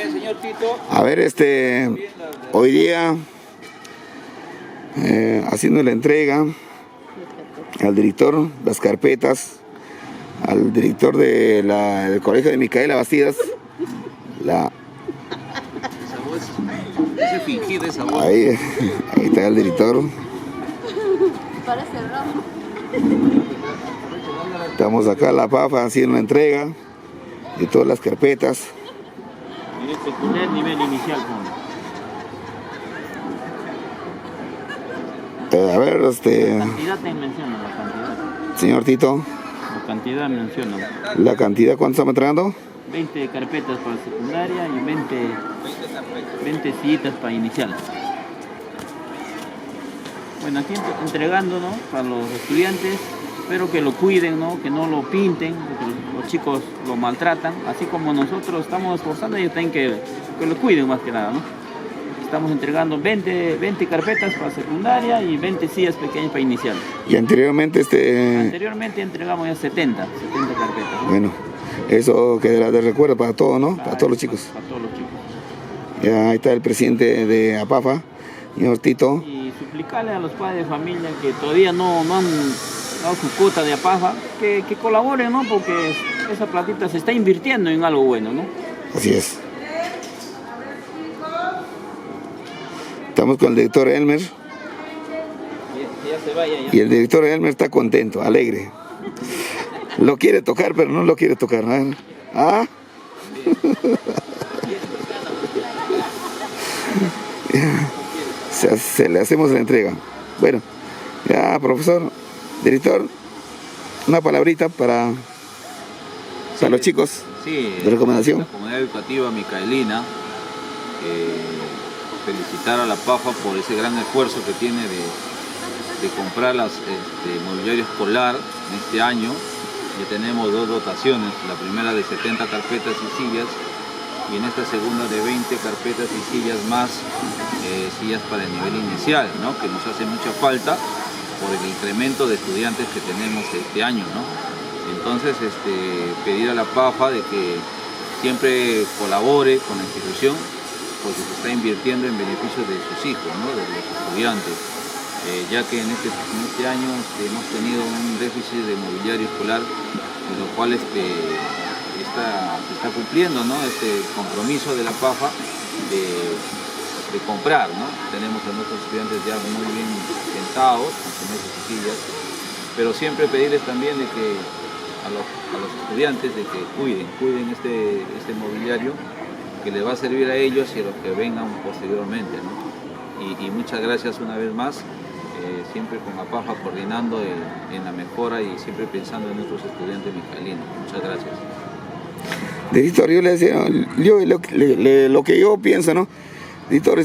señor Tito. A ver, hoy día, haciendo la entrega al director, las carpetas, al director del colegio de Micaela Bastidas, Ese fingido, esa voz. ahí está el director. Parece broma. Estamos acá, la PAFA, haciendo la entrega de todas las carpetas. Nivel inicial. A ver, La cantidad te menciona, la cantidad. señor Tito, La cantidad menciona. ¿la cantidad cuánto estamos entregando? 20 carpetas para secundaria y 20 sillitas para inicial. Bueno, aquí entregando, ¿no?, para los estudiantes. Espero que lo cuiden, ¿no?, que no lo pinten, porque los chicos lo maltratan. Así como nosotros estamos esforzando, ellos tienen que lo cuiden más que nada, ¿no? Estamos entregando 20 carpetas para secundaria y 20 sillas pequeñas para inicial. Y anteriormente Anteriormente entregamos ya 70 carpetas, ¿no? Bueno, eso quedará de recuerdo para todos, ¿no? Para todos los chicos. Para todos los chicos. Ya ahí está el presidente de APAFA, señor Tito. Y suplicarle a los padres de familia que todavía no han dado su cuota de APAFA, que colaboren, ¿no? Porque esa platita se está invirtiendo en algo bueno, ¿no? Así es. Estamos con el director Elmer. Ya se vaya ya. Y el director Elmer está contento, alegre. Lo quiere tocar, pero no lo quiere tocar, ¿no? ¿Ah? Se le hacemos la entrega. Bueno, ya, profesor, director, una palabrita para los chicos, sí, de recomendación. La comunidad educativa micaelina, felicitar a la PAFA por ese gran esfuerzo que tiene de comprar mobiliario escolar en este año. Ya tenemos 2 dotaciones, la primera de 70 carpetas y sillas, y en esta segunda de 20 carpetas y sillas más sillas para el nivel inicial, ¿no?, que nos hace mucha falta por el incremento de estudiantes que tenemos este año, ¿no? Entonces, pedir a la PAFA de que siempre colabore con la institución, porque se está invirtiendo en beneficio de sus hijos, ¿no?, de los estudiantes, ya que en este año hemos tenido un déficit de mobiliario escolar, en lo cual se está cumpliendo, ¿no?, este compromiso de la PAFA de comprar, ¿no? Tenemos a nuestros estudiantes ya muy bien sentados, con sus mesas y sillas, pero siempre pedirles también de que a los estudiantes de que cuiden este mobiliario, que les va a servir a ellos y a los que vengan posteriormente, ¿no? Y muchas gracias una vez más, siempre con la PAFA coordinando en la mejora y siempre pensando en nuestros estudiantes micaelinos. Muchas gracias. Director, yo le decía, lo que yo pienso, ¿no? Director,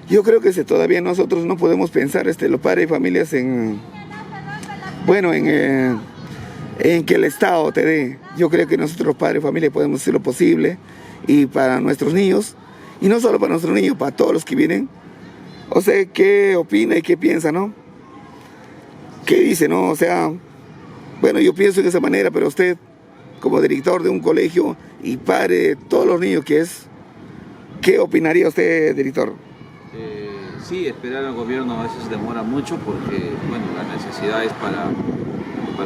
yo creo que todavía nosotros no podemos pensar, los padres y familias en que el Estado te dé. Yo creo que nosotros padres y familia podemos hacer lo posible, y para nuestros niños, y no solo para nuestros niños, para todos los que vienen. O sea, ¿qué opina y qué piensa, no? ¿Qué dice, no? O sea, bueno, yo pienso de esa manera, pero usted, como director de un colegio y padre de todos los niños que es, ¿qué opinaría usted, director? Sí, esperar al gobierno a veces demora mucho porque, bueno, la necesidad es para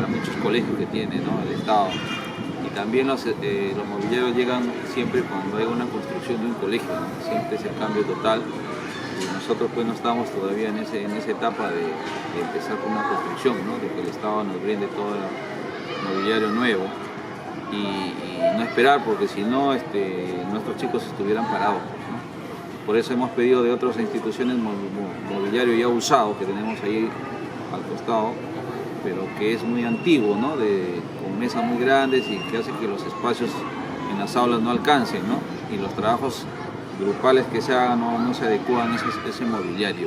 muchos colegios que tiene, ¿no?, el Estado. Y también los mobiliarios llegan siempre cuando hay una construcción de un colegio, ¿no? Siempre es el cambio total. Y nosotros pues no estamos todavía en esa etapa de empezar con una construcción, ¿no?, de que el Estado nos brinde todo el mobiliario nuevo. Y no esperar, porque si no nuestros chicos estuvieran parados, ¿no? Por eso hemos pedido de otras instituciones mobiliario ya usado que tenemos ahí al costado, pero que es muy antiguo, ¿no?, con mesas muy grandes y que hace que los espacios en las aulas no alcancen, ¿no?, y los trabajos grupales que se hagan no se adecúan a ese mobiliario.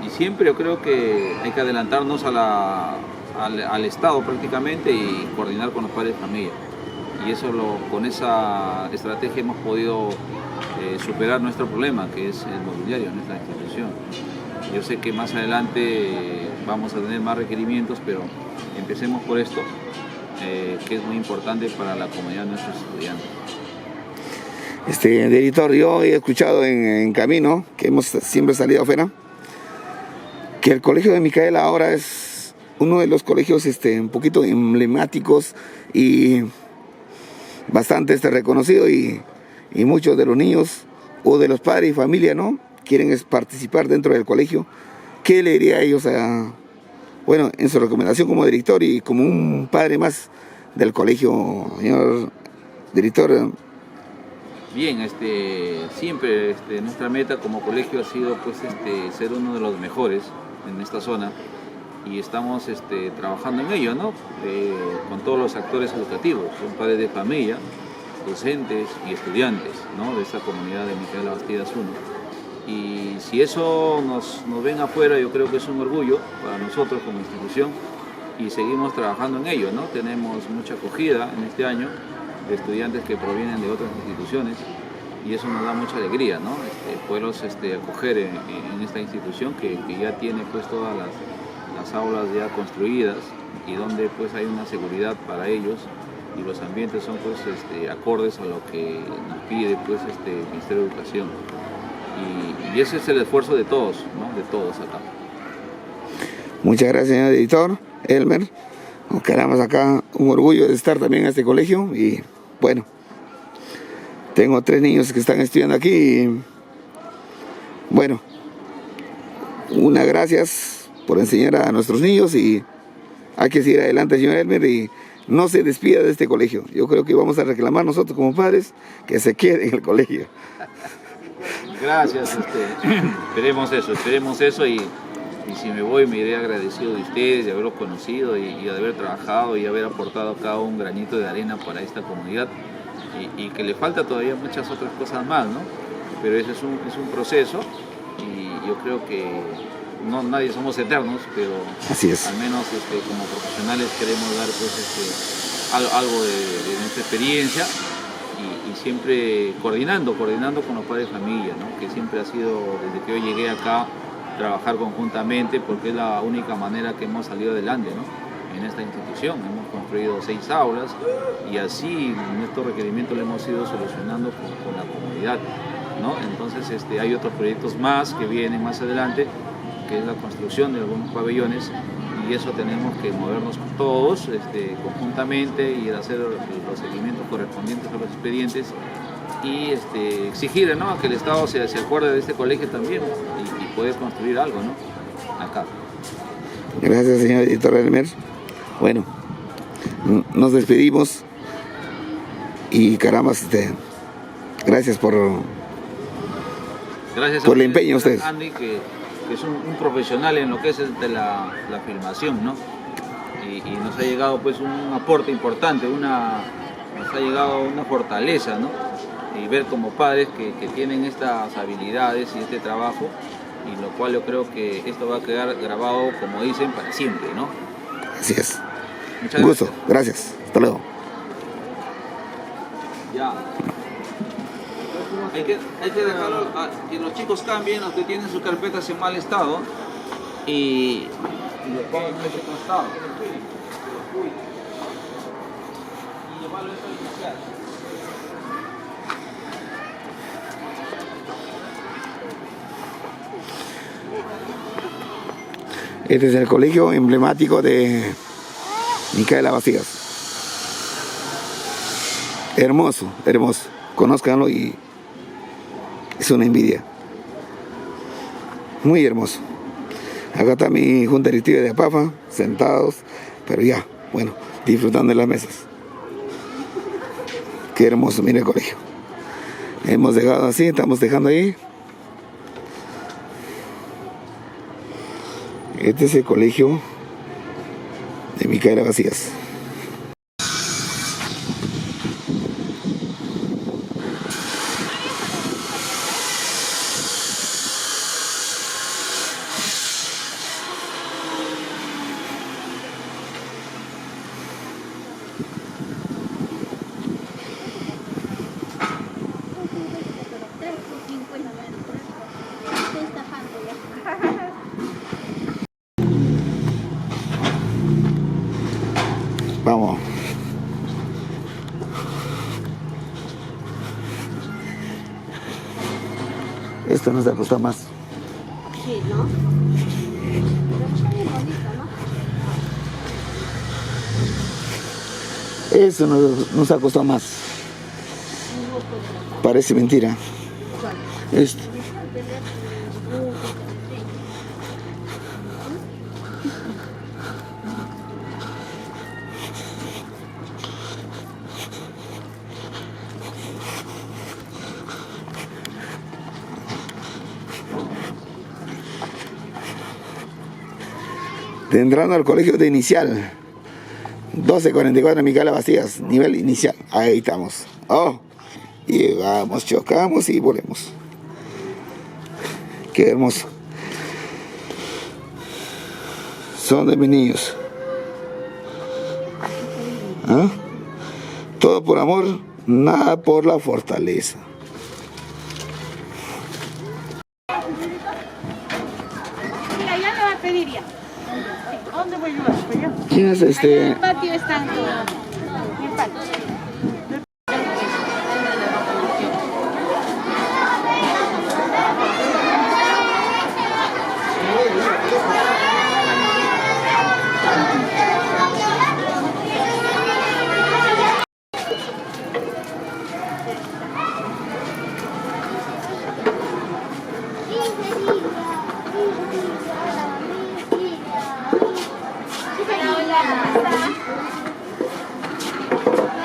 Y siempre yo creo que hay que adelantarnos al Estado prácticamente y coordinar con los padres de familia. Y con esa estrategia hemos podido superar nuestro problema, que es el mobiliario en nuestra institución. Yo sé que más adelante vamos a tener más requerimientos, pero empecemos por esto, que es muy importante para la comunidad de nuestros estudiantes. Director, yo he escuchado en camino, que hemos siempre salido afuera, que el colegio de Micaela ahora es uno de los colegios un poquito emblemáticos y bastante reconocido, y muchos de los niños o de los padres y familia, ¿no?, quieren participar dentro del colegio. ¿Qué le diría a ellos bueno, en su recomendación como director y como un padre más del colegio, señor director? Bien, siempre nuestra meta como colegio ha sido pues ser uno de los mejores en esta zona, y estamos trabajando en ello, ¿no? Con todos los actores educativos, son padres de familia, docentes y estudiantes, ¿no?, de esta comunidad de Micaela Bastidas 1. Y si eso nos ven afuera, yo creo que es un orgullo para nosotros como institución, y seguimos trabajando en ello, ¿no? Tenemos mucha acogida en este año de estudiantes que provienen de otras instituciones, y eso nos da mucha alegría, ¿no? Poderlos acoger en esta institución que ya tiene pues todas las aulas ya construidas, y donde pues hay una seguridad para ellos, y los ambientes son pues acordes a lo que nos pide pues el Ministerio de Educación, y ese es el esfuerzo de todos, ¿no?, de todos acá. Muchas gracias, señor editor Elmer. Nos quedamos acá, un orgullo de estar también en este colegio. Y bueno, tengo 3 niños que están estudiando aquí y bueno, gracias por enseñar a nuestros niños, y hay que seguir adelante, señor Elmer, y no se despida de este colegio. Yo creo que vamos a reclamar nosotros como padres que se quede en el colegio. Gracias, esperemos eso, y si me voy me iré agradecido de ustedes, de haberlos conocido y de haber trabajado y haber aportado acá un granito de arena para esta comunidad, y que le falta todavía muchas otras cosas más, ¿no? Pero ese es un proceso, y yo creo que nadie somos eternos, pero así es. Al menos como profesionales queremos dar pues algo de nuestra experiencia, y siempre coordinando con los padres de familia, ¿no?, que siempre ha sido, desde que yo llegué acá, trabajar conjuntamente, porque es la única manera que hemos salido adelante, ¿no?, en esta institución. Hemos construido 6 aulas, y así nuestros requerimientos lo hemos ido solucionando con la comunidad, ¿no? Entonces hay otros proyectos más que vienen más adelante, que es la construcción de algunos pabellones, y eso tenemos que movernos con todos conjuntamente, y hacer los seguimientos correspondientes a los expedientes, y exigir, ¿no?, a que el Estado se acuerde de este colegio también, y poder construir algo, ¿no?, acá. Gracias, señor editor Elmer. Bueno, nos despedimos, y caramba, gracias por el empeño a ustedes. Andy, que es un profesional en lo que es la filmación, ¿no? Y nos ha llegado pues un aporte importante, nos ha llegado una fortaleza, ¿no? Y ver como padres que tienen estas habilidades y este trabajo, y lo cual yo creo que esto va a quedar grabado, como dicen, para siempre, ¿no? Así es. Muchas gusto, gracias. Hasta luego. Ya. Hay que dejarlo que los chicos cambien, los que tienen sus carpetas en mal estado, y lo pongan en ese estado. Y llevarlo eso a iniciar. Este es el colegio emblemático de Micaela Bastidas. Hermoso, hermoso. Conózcanlo, y es una envidia. Muy hermoso. Acá está mi junta directiva de APAFA, sentados, pero ya, bueno, disfrutando de las mesas. Qué hermoso, mira el colegio. Hemos dejado así, estamos dejando ahí. Este es el colegio de Micaela Bastidas. Esto nos ha costado más. Sí, ¿no? Pero está bien bonito, ¿no? Eso nos ha costado más. Parece mentira. Esto. Entrando al colegio de inicial. 1244 Micaela Bastías, nivel inicial. Ahí estamos. Oh, llegamos, chocamos y volvemos. Qué hermoso. Son de mis niños. ¿Ah? Todo por amor, nada por la fortaleza. Mira, ya le va a pedir ya. ¿Dónde voy yo? ¿Quién es este? En el patio están todos. En el patio.